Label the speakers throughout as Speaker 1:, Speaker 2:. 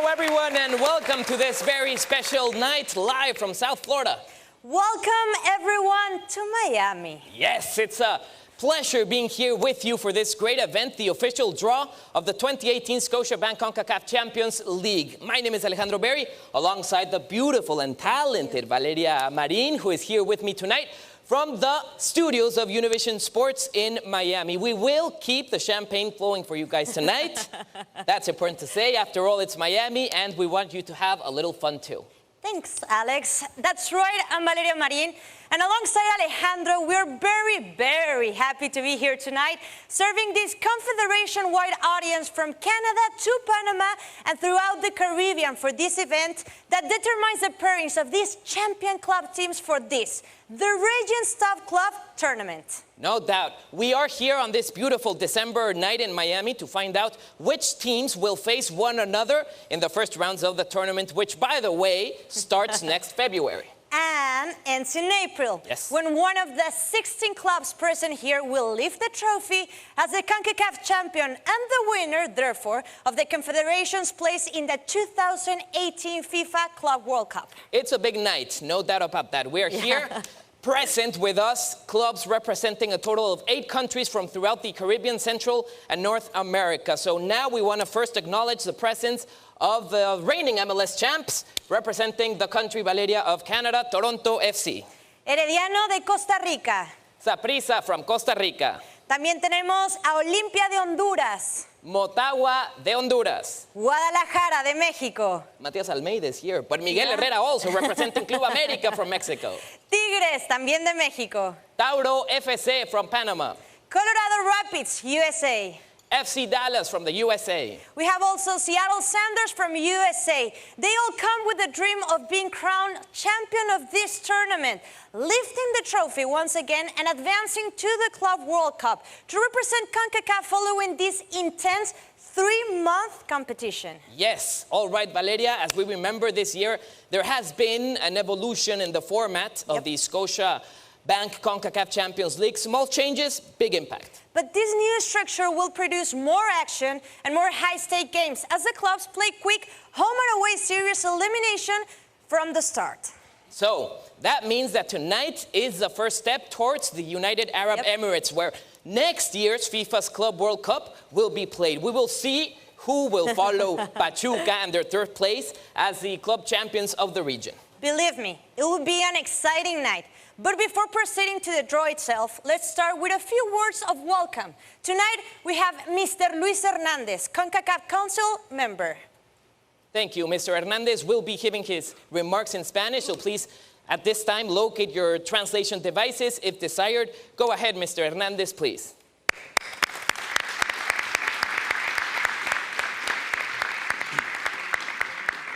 Speaker 1: everyone, and welcome to this very special night live from South Florida.
Speaker 2: Welcome, everyone, to Miami.
Speaker 1: Yes, it's a pleasure being here with you for this great event, the official draw of the 2018 Scotiabank CONCACAF Champions League. My name is Alejandro Berry, alongside the beautiful and talented Valeria Marin, who is here with me tonight from the studios of Univision Sports in Miami. We will keep the champagne flowing for you guys tonight. That's important to say. After all, it's Miami, and we want you to have a little fun too.
Speaker 2: Thanks, Alex. That's right, I'm Valeria Marin. And alongside Alejandro, we're very happy to be here tonight, serving this Confederation-wide audience from Canada to Panama and throughout the Caribbean for this event that determines the pairings of these champion club teams for the Regions Top Club Tournament.
Speaker 1: No doubt. We are here on this beautiful December night in Miami to find out which teams will face one another in the first rounds of the tournament, which, by the way, starts next February.
Speaker 2: And ends in April,
Speaker 1: yes,
Speaker 2: when one of the 16 clubs present here will lift the trophy as the CONCACAF champion and the winner, therefore, of the Confederation's place in the 2018 FIFA Club World Cup.
Speaker 1: It's a big night, no doubt about that. We're here. Present with us, clubs representing a total of 8 countries from throughout the Caribbean, Central, and North America. So now we want to first acknowledge the presence of the reigning MLS champs, representing the country, Valeria, of Canada, Toronto FC.
Speaker 2: Herediano de Costa Rica.
Speaker 1: Saprissa from Costa Rica.
Speaker 2: También tenemos a Olimpia de Honduras.
Speaker 1: Motagua de Honduras.
Speaker 2: Guadalajara de México.
Speaker 1: Matias Almeida is here, but Miguel Herrera also representing Club América from Mexico.
Speaker 2: Tigres, también de México.
Speaker 1: Tauro FC from Panama.
Speaker 2: Colorado Rapids, USA.
Speaker 1: FC Dallas from the USA.
Speaker 2: We have also Seattle Sounders from USA. They all come with the dream of being crowned champion of this tournament, lifting the trophy once again and advancing to the Club World Cup to represent CONCACAF following this intense 3-month competition.
Speaker 1: Yes, all right, Valeria, as we remember this year, there has been an evolution in the format of the Scotiabank CONCACAF Champions League. Small changes, big impact.
Speaker 2: But this new structure will produce more action and more high-stake games as the clubs play quick home and away series elimination from the start.
Speaker 1: So that means that tonight is the first step towards the United Arab Emirates, where next year's FIFA's Club World Cup will be played. We will see who will follow Pachuca and their third place as the club champions of the region.
Speaker 2: Believe me, it will be an exciting night. But before proceeding to the draw itself, let's start with a few words of welcome. Tonight, we have Mr. Luis Hernandez, CONCACAF Council member.
Speaker 1: Thank you. Mr. Hernandez will be giving his remarks in Spanish, so please, at this time, locate your translation devices if desired. Go ahead, Mr. Hernandez, please.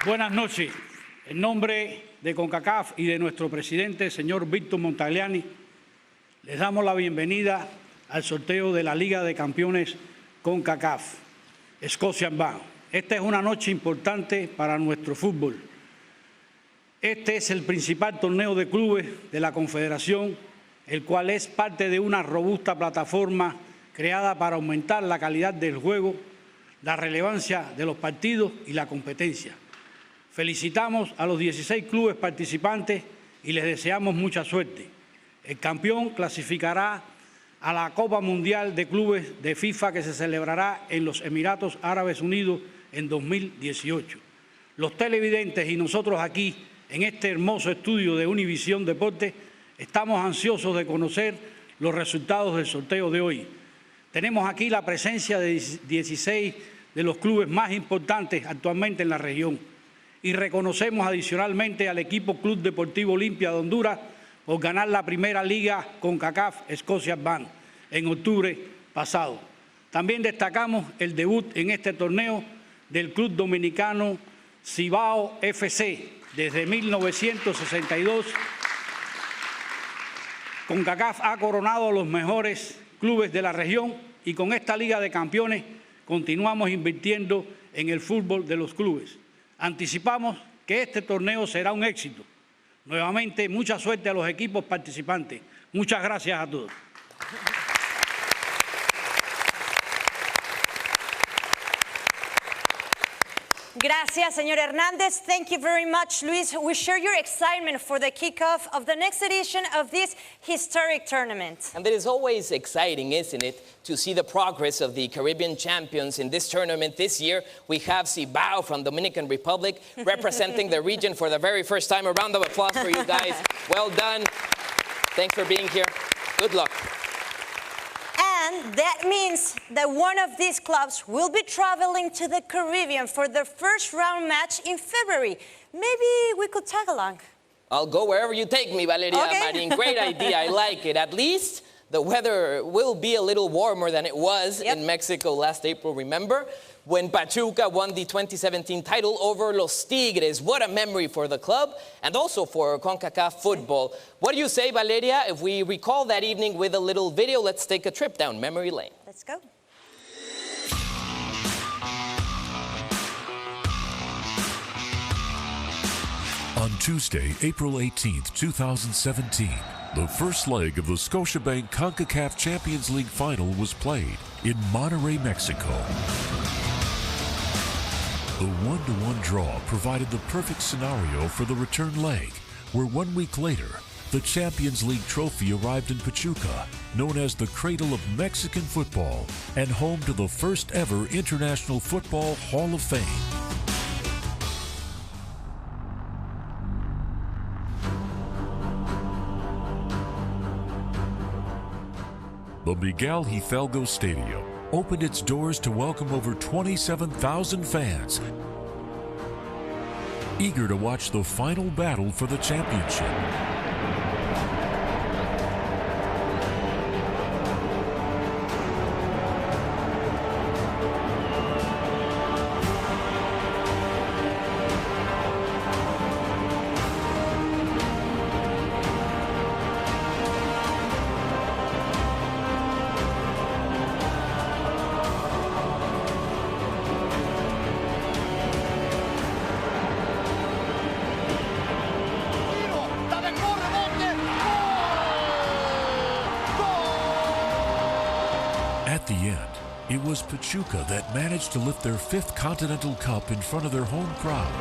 Speaker 3: Buenas noches. En nombre de CONCACAF y de nuestro presidente, señor Víctor Montagliani, les damos la bienvenida al sorteo de la Liga de Campeones CONCACAF, Scotiabank. Esta es una noche importante para nuestro fútbol. Este es el principal torneo de clubes de la Confederación, el cual es parte de una robusta plataforma creada para aumentar la calidad del juego, la relevancia de los partidos y la competencia. Felicitamos a los 16 clubes participantes y les deseamos mucha suerte. El campeón clasificará a la Copa Mundial de Clubes de FIFA que se celebrará en los Emiratos Árabes Unidos en 2018. Los televidentes y nosotros aquí, en este hermoso estudio de Univision Deportes, estamos ansiosos de conocer los resultados del sorteo de hoy. Tenemos aquí la presencia de 16 de los clubes más importantes actualmente en la región. Y reconocemos adicionalmente al equipo Club Deportivo Olimpia de Honduras por ganar la primera liga CONCACAF Scotiabank en octubre pasado. También destacamos el debut en este torneo del club dominicano Cibao FC. Desde 1962, CONCACAF ha coronado a los mejores clubes de la región y con esta Liga de Campeones continuamos invirtiendo en el fútbol de los clubes. Anticipamos que este torneo será un éxito. Nuevamente, mucha suerte a los equipos participantes. Muchas gracias a todos.
Speaker 2: Gracias. Gracias, señor Hernández. Thank you very much, Luis. We share your excitement for the kickoff of the next edition of this historic tournament.
Speaker 1: And it is always exciting, isn't it, to see the progress of the Caribbean champions in this tournament. This year, we have Cibao from Dominican Republic representing the region for the very first time. A round of applause for you guys. Well done. Thanks for being here. Good luck.
Speaker 2: And that means that one of these clubs will be traveling to the Caribbean for their first round match in February. Maybe we could tag along.
Speaker 1: I'll go wherever you take me, Valeria Marin. Great idea. I like it. At least the weather will be a little warmer than it was in Mexico last April, remember? When Pachuca won the 2017 title over Los Tigres. What a memory for the club and also for CONCACAF football. What do you say, Valeria? If we recall that evening with a little video, let's take a trip down memory lane.
Speaker 2: Let's go.
Speaker 4: On Tuesday, April 18th, 2017, the first leg of the Scotiabank CONCACAF Champions League final was played in Monterrey, Mexico. The 1-1 draw provided the perfect scenario for the return leg, where 1 week later, the Champions League trophy arrived in Pachuca, known as the cradle of Mexican football and home to the first ever International Football Hall of Fame. The Miguel Hidalgo Stadium opened its doors to welcome over 27,000 fans, eager to watch the final battle for the championship. At the end, it was Pachuca that managed to lift their 5th Continental Cup in front of their home crowd.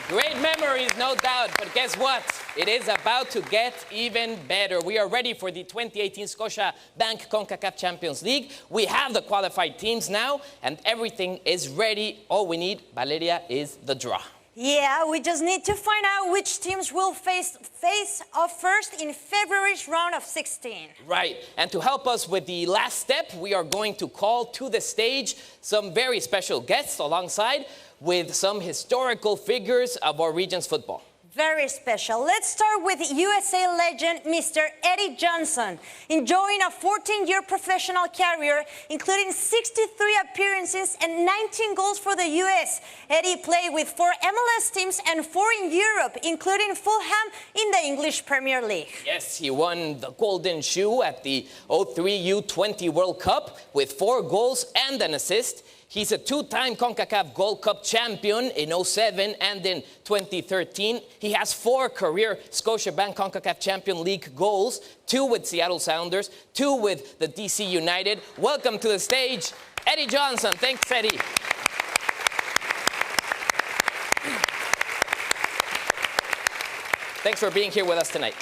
Speaker 1: Great memories, no doubt, but guess what? It is about to get even better. We are ready for the 2018 Scotiabank CONCACAF Champions League. We have the qualified teams now, and everything is ready. All we need, Valeria, is the draw.
Speaker 2: Yeah, we just need to find out which teams will face off first in February's round of 16.
Speaker 1: Right, and to help us with the last step, we are going to call to the stage some very special guests alongside with some historical figures of our region's football.
Speaker 2: Very special. Let's start with USA legend Mr. Eddie Johnson, enjoying a 14-year professional career, including 63 appearances and 19 goals for the U.S. Eddie played with 4 MLS teams and 4 in Europe, including Fulham in the English Premier League.
Speaker 1: Yes, he won the Golden Shoe at the 03 U20 World Cup with 4 goals and an assist. He's a 2-time CONCACAF Gold Cup champion in 07 and in 2013. He has 4 career Scotiabank CONCACAF Champion League goals, 2 with Seattle Sounders, 2 with the DC United. Welcome to the stage, Eddie Johnson. Thanks, Eddie. Thanks for being here with us tonight.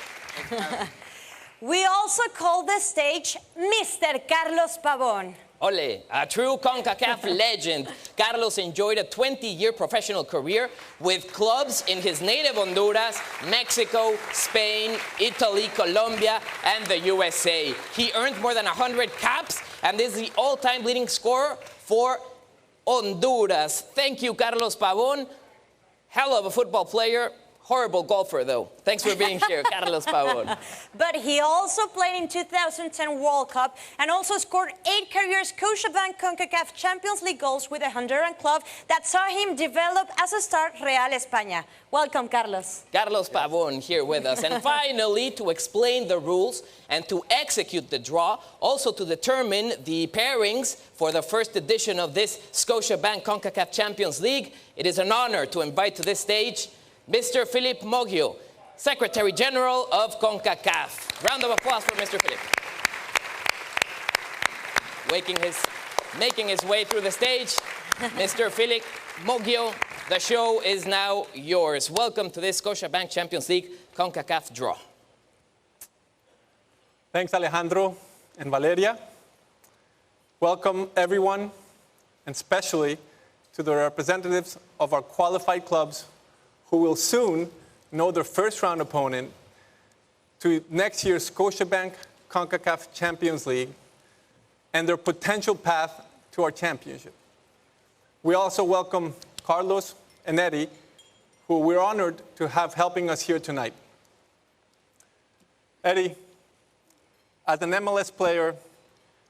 Speaker 2: We also call the stage Mr. Carlos Pavón.
Speaker 1: Ole, a true CONCACAF legend. Carlos enjoyed a 20-year professional career with clubs in his native Honduras, Mexico, Spain, Italy, Colombia, and the USA. He earned more than 100 caps and is the all-time leading scorer for Honduras. Thank you, Carlos Pavón. Hell of a football player. Horrible golfer, though. Thanks for being here, Carlos Pavón.
Speaker 2: But he also played in 2010 World Cup and also scored 8 career Scotiabank CONCACAF Champions League goals with the Honduran club that saw him develop as a star Real España. Welcome, Carlos.
Speaker 1: Carlos Pavón here with us. And finally, to explain the rules and to execute the draw, also to determine the pairings for the first edition of this Scotiabank CONCACAF Champions League, it is an honor to invite to this stage Mr. Philip Moggio, Secretary General of CONCACAF. Round of applause for Mr. Philip. Making his way through the stage, Mr. Philip Moggio, the show is now yours. Welcome to this Scotiabank Champions League CONCACAF draw.
Speaker 5: Thanks, Alejandro and Valeria. Welcome, everyone, and especially to the representatives of our qualified clubs who will soon know their first round opponent to next year's Scotiabank CONCACAF Champions League and their potential path to our championship. We also welcome Carlos and Eddie, who we're honored to have helping us here tonight. Eddie, as an MLS player,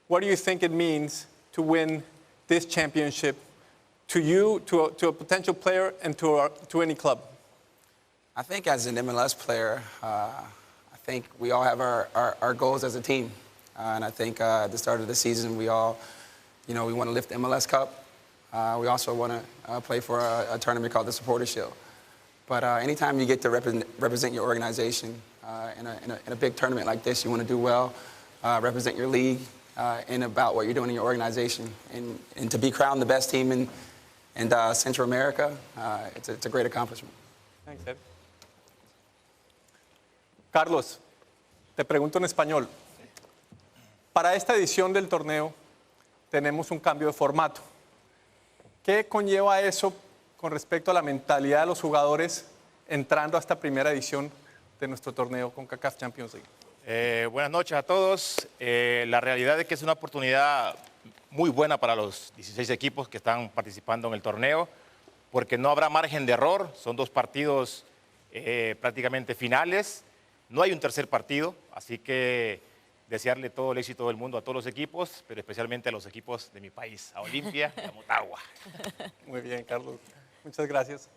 Speaker 5: what do you think it means to win this championship to you, to a potential player, and to any club?
Speaker 6: I think as an MLS player, I think we all have our goals as a team. And I think at the start of the season, we all, we want to lift the MLS Cup. We also want to play for a tournament called the Supporters Shield. But anytime you get to represent your organization in a big tournament like this, you want to do well, represent your league, and about what you're doing in your organization. And to be crowned the best team in Central America, it's a great accomplishment.
Speaker 5: Thanks, Ed. Carlos, te pregunto en español. Para esta edición del torneo tenemos un cambio de formato. ¿Qué conlleva eso con respecto a la mentalidad de los jugadores entrando a esta primera edición de nuestro torneo CONCACAF Champions League?
Speaker 7: Buenas noches a todos. La realidad es que es una oportunidad muy buena para los 16 equipos que están participando en el torneo, porque no habrá margen de error. Son 2 partidos prácticamente finales. No hay un tercer partido, así que desearle todo el éxito del mundo a todos los equipos, pero especialmente a los equipos de mi país, a Olimpia y a Motagua.
Speaker 5: Muy bien, Carlos. Muchas gracias.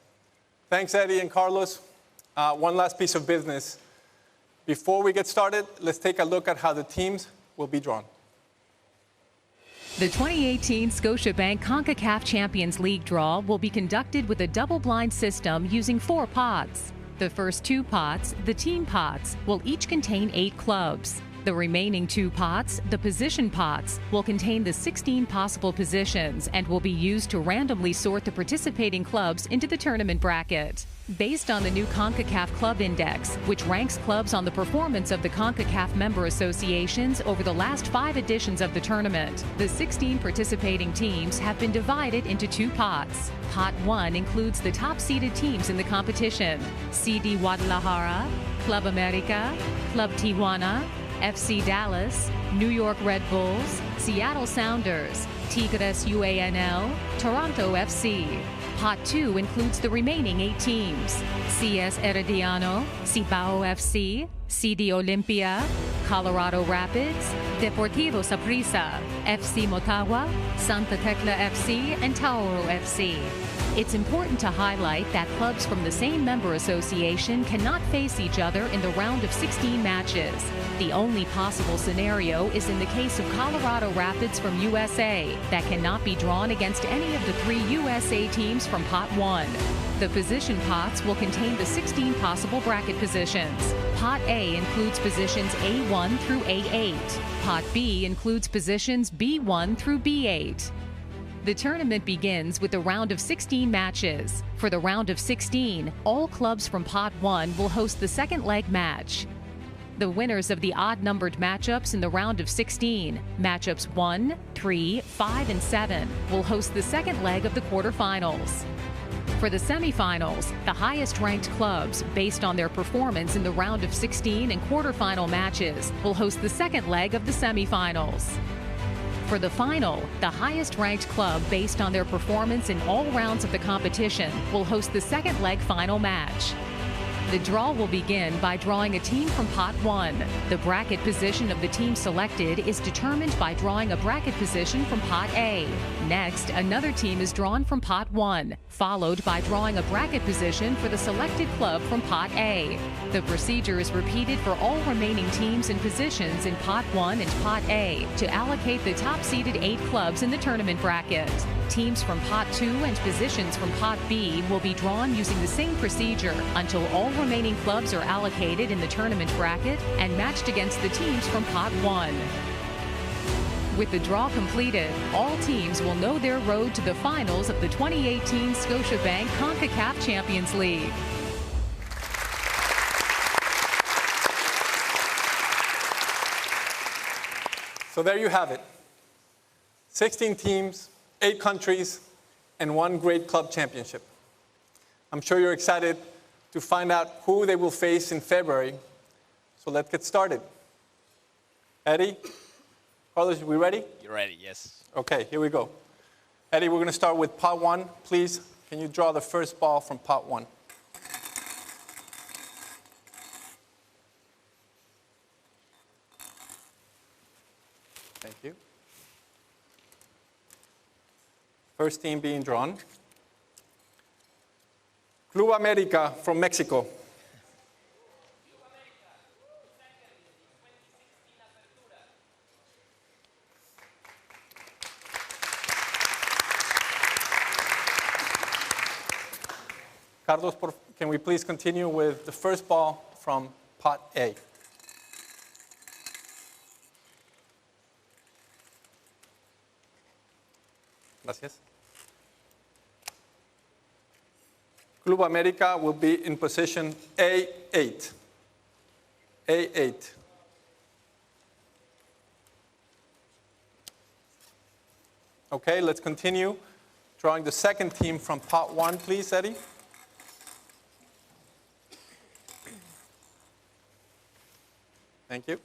Speaker 5: Thanks, Eddie and Carlos. One last piece of business. Before we get started, let's take a look at how the teams will be drawn.
Speaker 8: The 2018 Scotiabank CONCACAF Champions League draw will be conducted with a double-blind system using 4 pots. The first 2 pots, the team pots, will each contain 8 clubs. The remaining 2 pots, the position pots, will contain the 16 possible positions and will be used to randomly sort the participating clubs into the tournament bracket. Based on the new CONCACAF Club Index, which ranks clubs on the performance of the CONCACAF member associations over the last 5 editions of the tournament, the 16 participating teams have been divided into 2 pots. Pot 1 includes the top-seeded teams in the competition: CD Guadalajara, Club America, Club Tijuana, FC Dallas, New York Red Bulls, Seattle Sounders, Tigres UANL, Toronto FC. Pot 2 includes the remaining 8 teams: CS Herediano, Cibao FC, CD Olimpia, Colorado Rapids, Deportivo Saprissa, FC Motagua, Santa Tecla FC, and Tauro FC. It's important to highlight that clubs from the same member association cannot face each other in the round of 16 matches. The only possible scenario is in the case of Colorado Rapids from USA that cannot be drawn against any of the 3 USA teams from Pot 1. The position pots will contain the 16 possible bracket positions. Pot A includes positions A1 through A8. Pot B includes positions B1 through B8. The tournament begins with a round of 16 matches. For the round of 16, all clubs from Pot 1 will host the second leg match. The winners of the odd-numbered matchups in the round of 16, matchups 1, 3, 5, and 7, will host the second leg of the quarterfinals. For the semifinals, the highest-ranked clubs, based on their performance in the round of 16 and quarterfinal matches, will host the second leg of the semifinals. For the final, the highest-ranked club, based on their performance in all rounds of the competition, will host the second leg final match. The draw will begin by drawing a team from Pot 1. The bracket position of the team selected is determined by drawing a bracket position from Pot A. Next, another team is drawn from Pot 1, followed by drawing a bracket position for the selected club from Pot A. The procedure is repeated for all remaining teams and positions in Pot 1 and Pot A to allocate the top-seeded 8 clubs in the tournament bracket. Teams from Pot 2 and positions from Pot B will be drawn using the same procedure until all remaining clubs are allocated in the tournament bracket and matched against the teams from Pot 1. With the draw completed, all teams will know their road to the finals of the 2018 Scotiabank CONCACAF Champions League.
Speaker 5: So there you have it. 16 teams, 8 countries, and 1 great club championship. I'm sure you're excited to find out who they will face in February. So let's get started. Eddie, Carlos, are we ready?
Speaker 7: You're ready, yes.
Speaker 5: Okay, here we go. Eddie, we're going to start with pot 1. Please, can you draw the first ball from pot 1? Thank you. First team being drawn. Club America from Mexico. Carlos, can we please continue with the first ball from pot A? Gracias. Club America will be in position A8. A8. Okay, let's continue. Drawing the second team from pot 1, please, Eddie. Thank you.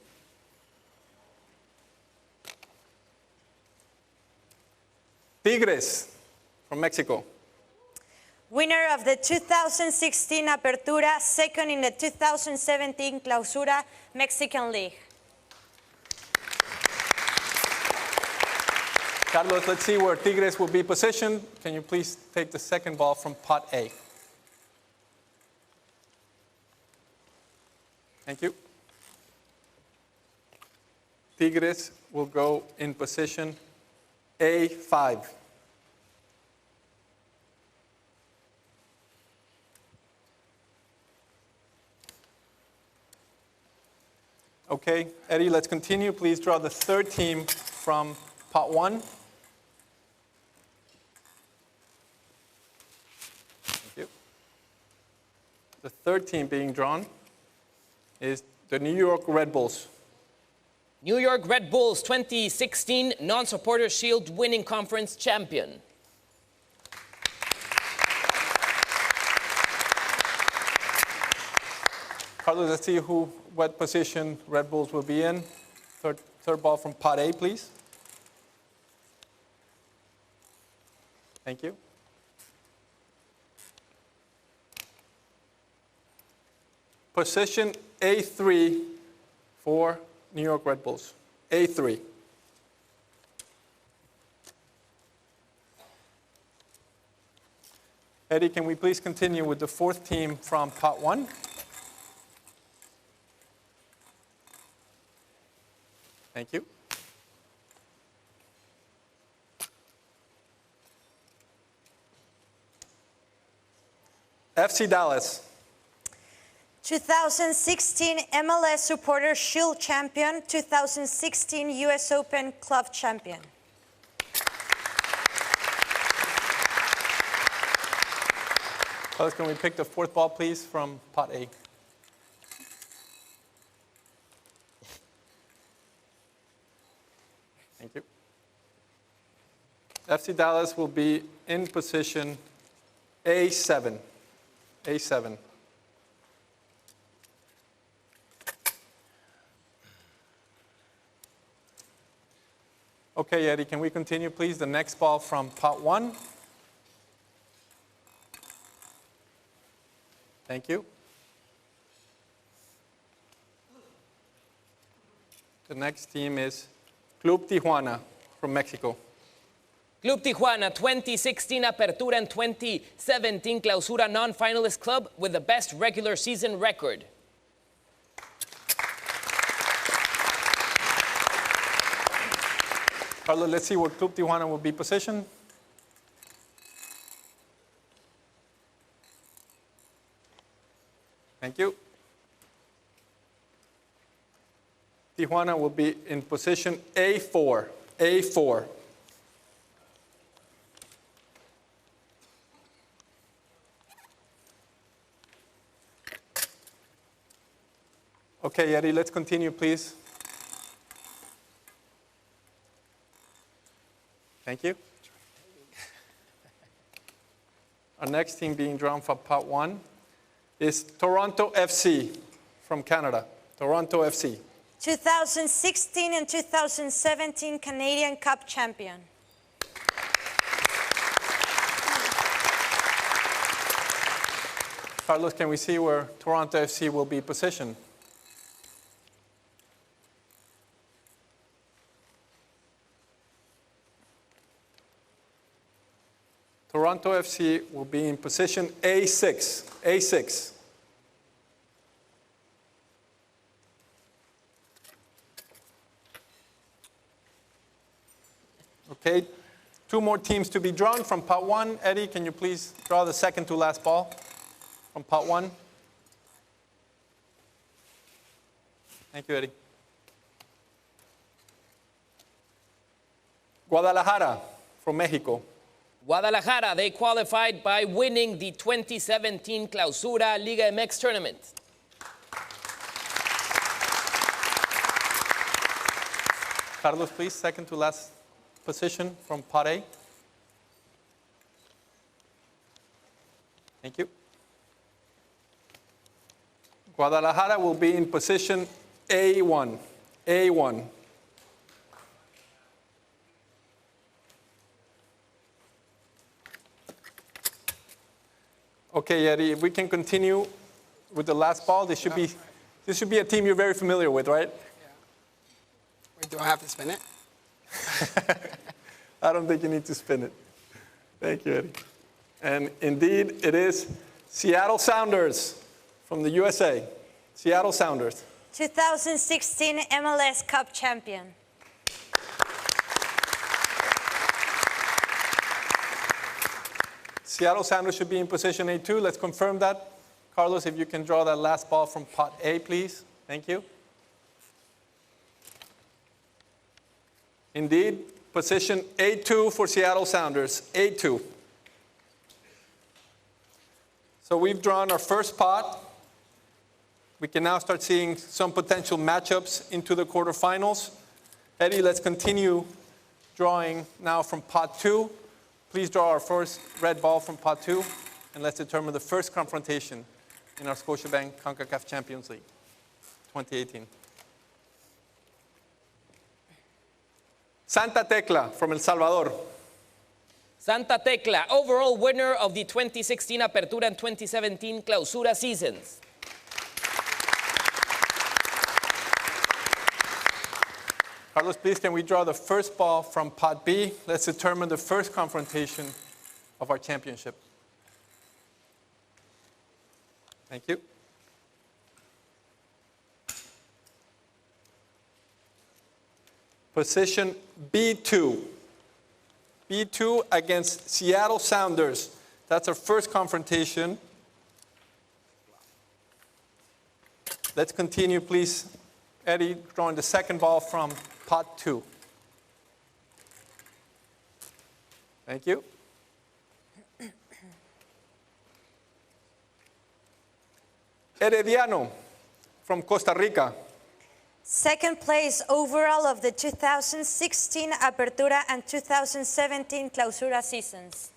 Speaker 5: Tigres from Mexico.
Speaker 2: Winner of the 2016 Apertura, second in the 2017 Clausura Mexican League.
Speaker 5: Carlos, let's see where Tigres will be positioned. Can you please take the second ball from pot A? Thank you. Tigres will go in position A5. Okay, Eddie, let's continue. Please draw the third team from pot 1. Thank you. The third team being drawn is the New York Red Bulls.
Speaker 1: New York Red Bulls 2016 Non-Supporter Shield winning conference champion.
Speaker 5: Carlos, let's see what position Red Bulls will be in. Third ball from pot A, please. Thank you. Position A3 for New York Red Bulls. A3. Eddie, can we please continue with the fourth team from pot 1? Thank you. FC Dallas.
Speaker 2: 2016 MLS Supporter Shield champion, 2016 US Open Club champion.
Speaker 5: Carlos, can we pick the fourth ball, please, from pot A? Thank you. FC Dallas will be in position A7. A7. Okay, Eddie, can we continue, please? The next ball from pot 1. Thank you. The next team is Club Tijuana from Mexico.
Speaker 1: Club Tijuana, 2016 Apertura and 2017 Clausura non-finalist club with the best regular season record.
Speaker 5: Carlos, let's see where Club Tijuana will be positioned. Thank you. Tijuana will be in position A4. A4. Okay, Eddie, let's continue, please. Thank you. Our next team being drawn for pot 1 is Toronto FC from Canada. Toronto FC.
Speaker 2: 2016 and 2017 Canadian Cup champion.
Speaker 5: Carlos, can we see where Toronto FC will be positioned? Toronto FC will be in position A6. A6. Okay, 2 more teams to be drawn from pot 1. Eddie, can you please draw the second to last ball from pot 1? Thank you, Eddie. Guadalajara from Mexico.
Speaker 1: Guadalajara, they qualified by winning the 2017 Clausura Liga MX tournament.
Speaker 5: Carlos, please, second to last position from pot A. Thank you. Guadalajara will be in position A1. A1. Okay, Eddie, if we can continue with the last ball, this should be a team you're very familiar with, right?
Speaker 6: Yeah. Wait, do I have to spin it?
Speaker 5: I don't think you need to spin it. Thank you, Eddie. And indeed, it is Seattle Sounders from the USA. Seattle Sounders.
Speaker 2: 2016 MLS Cup champion.
Speaker 5: Seattle Sounders should be in position A2. Let's confirm that. Carlos, if you can draw that last ball from pot A, please. Thank you. Indeed, position A2 for Seattle Sounders. A2. So we've drawn our first pot. We can now start seeing some potential matchups into the quarterfinals. Eddie, let's continue drawing now from pot 2. Please draw our first red ball from pot 2, and let's determine the first confrontation in our Scotiabank CONCACAF Champions League 2018. Santa Tecla from El Salvador.
Speaker 1: Santa Tecla, overall winner of the 2016 Apertura and 2017 Clausura seasons.
Speaker 5: Carlos, please, can we draw the first ball from pot B? Let's determine the first confrontation of our championship. Thank you. Position B2. B2 against Seattle Sounders. That's our first confrontation. Let's continue, please. Eddie, drawing the second ball from pot 2. Thank you. Herediano from Costa Rica.
Speaker 2: Second place overall of the 2016 Apertura and 2017 Clausura seasons.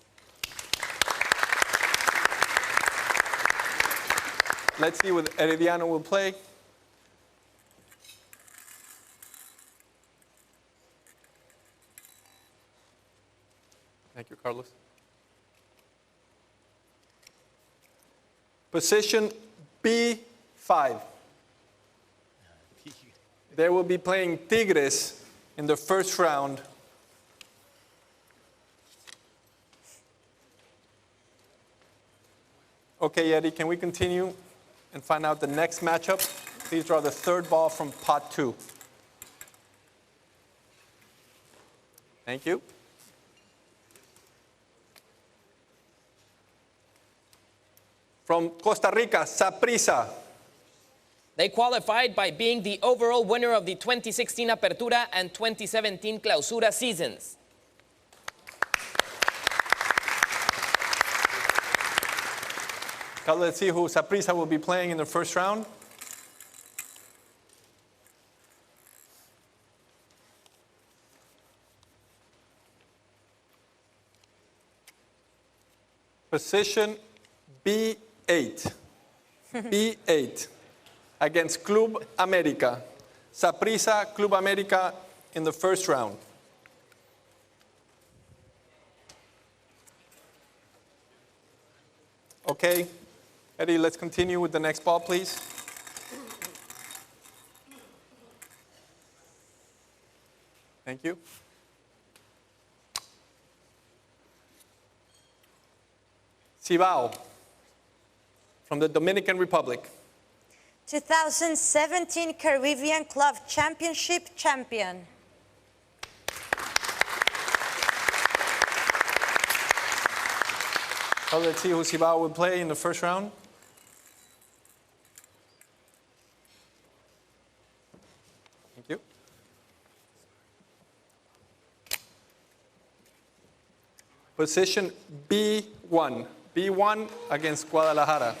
Speaker 5: Let's see what Herediano will play. Thank you, Carlos. Position B5. They will be playing Tigres in the first round. Okay, Eddie, can we continue and find out the next matchup? Please draw the third ball from pot 2. Thank you. From Costa Rica, Saprissa.
Speaker 1: They qualified by being the overall winner of the 2016 Apertura and 2017 Clausura seasons.
Speaker 5: Now let's see who Saprissa will be playing in the first round. Position B8. B8 against Club América. Saprissa, Club América in the first round. Okay, Eddie, let's continue with the next ball, please. Thank you. Cibao from the Dominican Republic.
Speaker 2: 2017 Caribbean Club Championship champion.
Speaker 5: So let's see who Cibao will play in the first round. Thank you. Position B1. B1 against Guadalajara.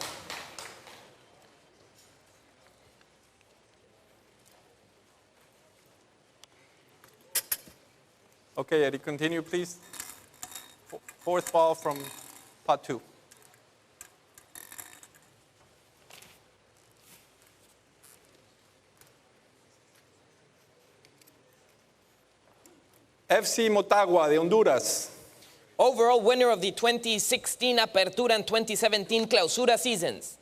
Speaker 5: Okay, Eddie, continue, please. Fourth ball from pot 2. FC Motagua de Honduras.
Speaker 1: Overall winner of the 2016 Apertura and 2017 Clausura seasons.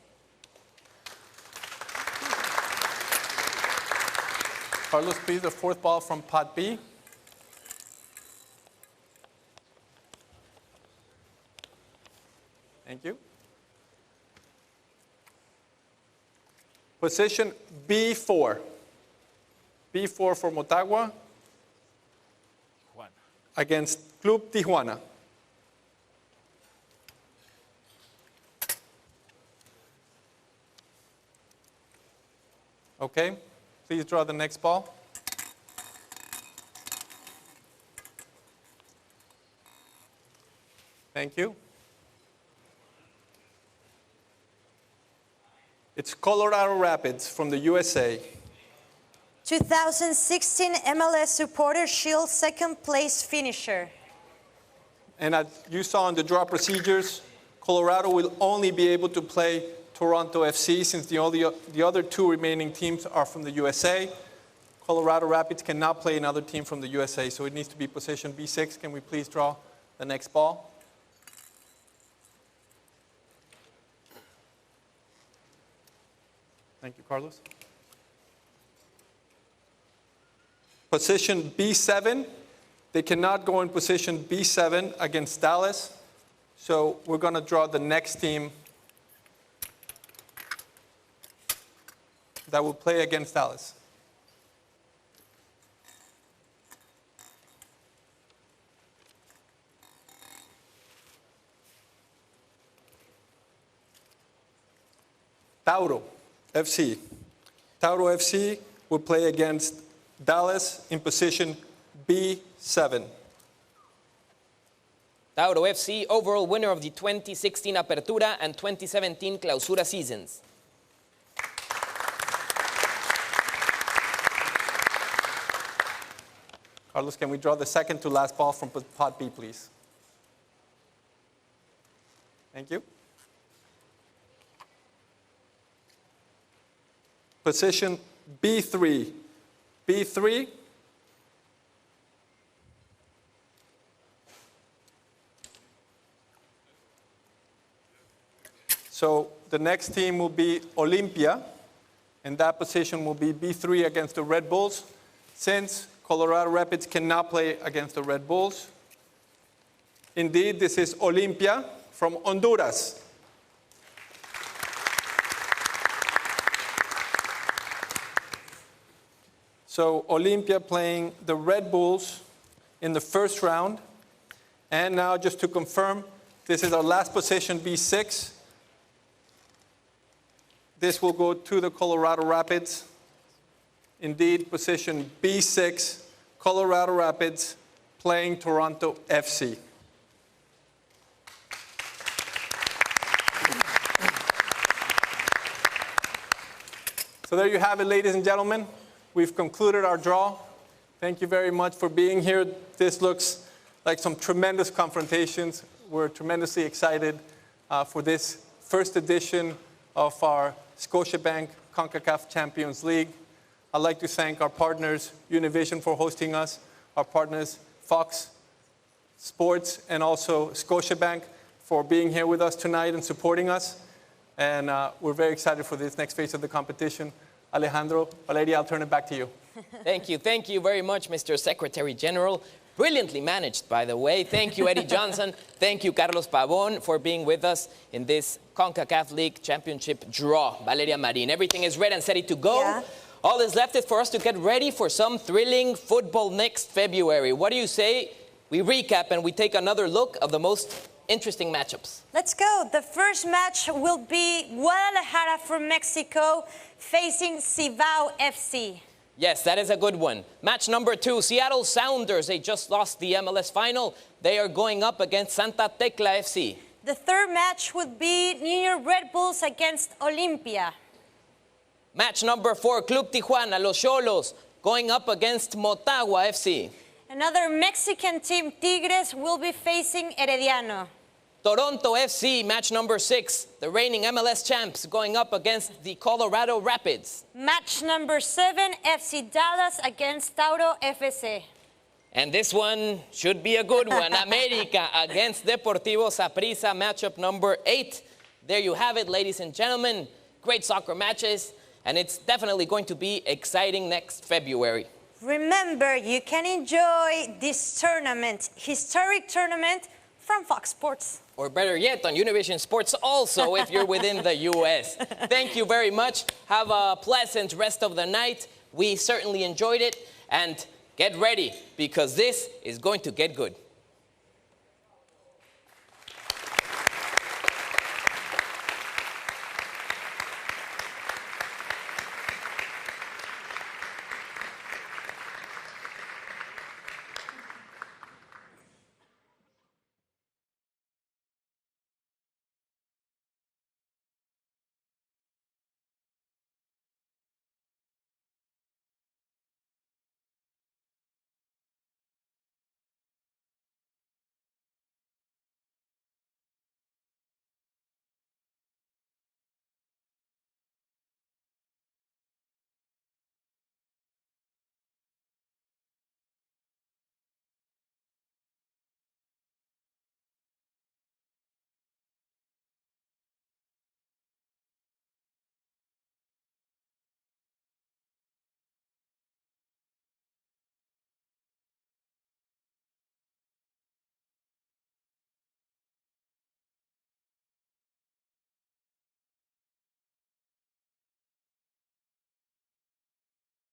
Speaker 5: Carlos, please, the fourth ball from pot B. Thank you. Position B4. B4 for Motagua against Club Tijuana. Okay, please draw the next ball. Thank you. It's Colorado Rapids from the USA.
Speaker 2: 2016 MLS Supporter Shield second place finisher.
Speaker 5: And as you saw in the draw procedures, Colorado will only be able to play Toronto FC since the other two remaining teams are from the USA. Colorado Rapids cannot play another team from the USA, so it needs to be position B6. Can we please draw the next ball? Thank you, Carlos. Position B7. They cannot go in position B7 against Dallas, so we're going to draw the next team that will play against Dallas. Tauro FC. Tauro FC will play against Dallas in position B7.
Speaker 1: Tauro FC, overall winner of the 2016 Apertura and 2017 Clausura seasons.
Speaker 5: Carlos, can we draw the second to last ball from pot B, please? Thank you. Position B3. B3. So the next team will be Olimpia, and that position will be B3 against the Red Bulls, since Colorado Rapids cannot play against the Red Bulls. Indeed, this is Olimpia from Honduras. So Olimpia playing the Red Bulls in the first round. And now just to confirm, this is our last position, B6. This will go to the Colorado Rapids. Indeed, position B6, Colorado Rapids playing Toronto FC. So there you have it, ladies and gentlemen. We've concluded our draw. Thank you very much for being here. This looks like some tremendous confrontations. We're tremendously excited for this first edition of our Scotiabank CONCACAF Champions League. I'd like to thank our partners, Univision, for hosting us, our partners, Fox Sports, and also Scotiabank for being here with us tonight and supporting us. And we're very excited for this next phase of the competition. Alejandro, Valeria, I'll turn it back to you.
Speaker 1: Thank you. Thank you very much, Mr. Secretary General. Brilliantly managed, by the way. Thank you, Eddie Johnson. Thank you, Carlos Pavon, for being with us in this CONCACAF League Championship draw. Valeria Marin, everything is ready and ready to go.
Speaker 2: Yeah.
Speaker 1: All is left is for us to get ready for some thrilling football next February. What do you say we recap and we take another look of the most interesting matchups?
Speaker 2: Let's go. The first match will be Guadalajara from Mexico facing Cibao FC.
Speaker 1: Yes, that is a good one. Match number 2, Seattle Sounders. They just lost the MLS final. They are going up against Santa Tecla FC.
Speaker 2: The third match would be New York Red Bulls against Olimpia.
Speaker 1: Match number 4, Club Tijuana, Los Xolos, going up against Motagua FC.
Speaker 2: Another Mexican team, Tigres, will be facing Herediano.
Speaker 1: Toronto FC, match number 6, the reigning MLS champs, going up against the Colorado Rapids.
Speaker 2: Match number 7, FC Dallas against Tauro FC.
Speaker 1: And this one should be a good one. America against Deportivo Saprissa, matchup number 8. There you have it, ladies and gentlemen. Great soccer matches, and it's definitely going to be exciting next February.
Speaker 2: Remember, you can enjoy this tournament, historic tournament, from Fox Sports.
Speaker 1: Or better yet, on Univision Sports also, if you're within the U.S. Thank you very much. Have a pleasant rest of the night. We certainly enjoyed it. And get ready, because this is going to get good.